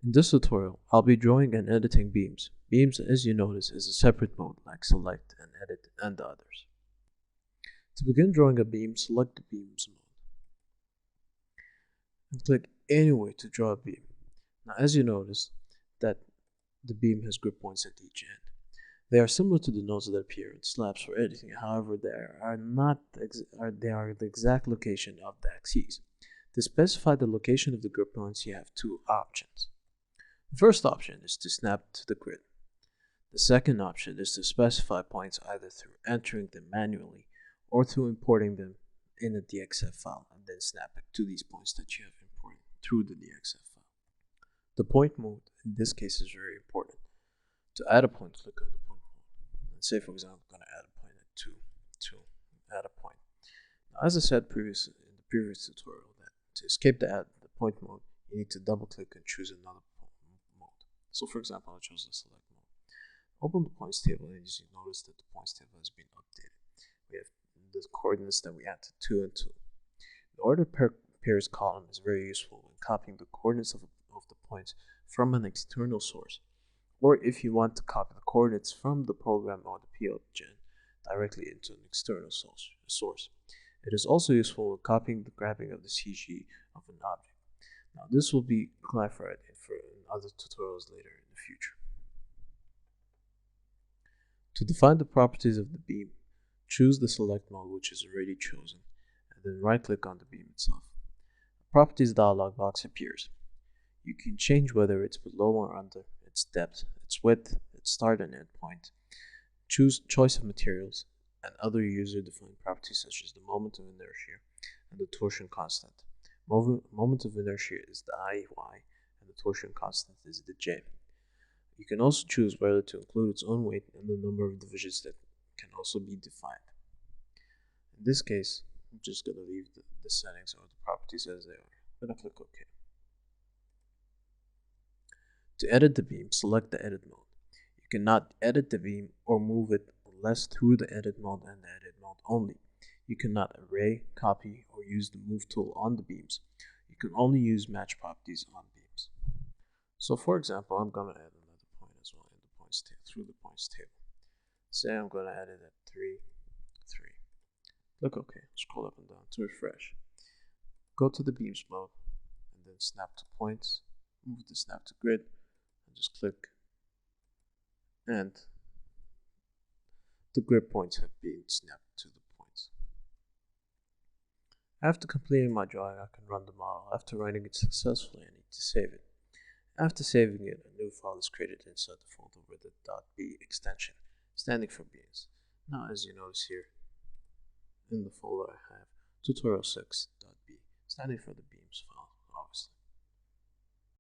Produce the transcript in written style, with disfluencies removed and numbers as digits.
In this tutorial, I'll be drawing and editing beams. Beams, as you notice, is a separate mode like select and edit and the others. To begin drawing a beam, select the beams mode and click anywhere to draw a beam. Now, as you notice, that the beam has grip points at each end. They are similar to the nodes that appear in slabs for editing. However, they are the exact location of the axes. To specify the location of the grip points, you have two options. The first option is to snap to the grid. The second option is to specify points either through entering them manually or through importing them in a DXF file and then snap it to these points that you have imported through the DXF file. The point mode in this case is very important. To add a point, click on the point mode. Let's say, for example, I'm going to add a point at 2, add a point. Now, as I said in the previous tutorial, that to escape the point mode, you need to double click and choose another mode. So, for example, I chose the select mode. Open the points table, and as you notice that the points table has been updated. We have the coordinates that we added 2 and 2. The order pairs column is very useful when copying the coordinates of the points from an external source, or if you want to copy the coordinates from the program or the PLGen directly into an external source. It is also useful when copying the grabbing of the CG of an object. Now, this will be clarified in other tutorials later in the future. To define the properties of the beam, choose the select mode, which is already chosen, and then right-click on the beam itself. A properties dialog box appears. You can change whether it's below or under, its depth, its width, its start and end point. Choose choice of materials and other user-defined properties such as the moment of inertia and the torsion constant. Moment of inertia is the IY and the torsion constant is the J. You can also choose whether to include its own weight and the number of divisions that can also be defined. In this case, I'm just going to leave the settings or the properties as they are. I'm going to click OK. To edit the beam, select the edit mode. You cannot edit the beam or move it unless through the edit mode and the edit mode only. You cannot array, copy, or use the move tool on the beams. You can only use match properties on beams. So for example, I'm going to add another point as well in the points through the points table. Say I'm going to add it at 3, 3. Click OK. Scroll up and down to refresh. Go to the beams mode and then snap to points. Move the snap to grid and just click, and the grid points have been snapped to the points. After completing my drawing, I can run the model. After running it successfully, I need to save it. After saving it, a new file is created inside the folder with the .b extension, standing for beams. Now, as you notice here, in the folder I have tutorial6.b, standing for the beam.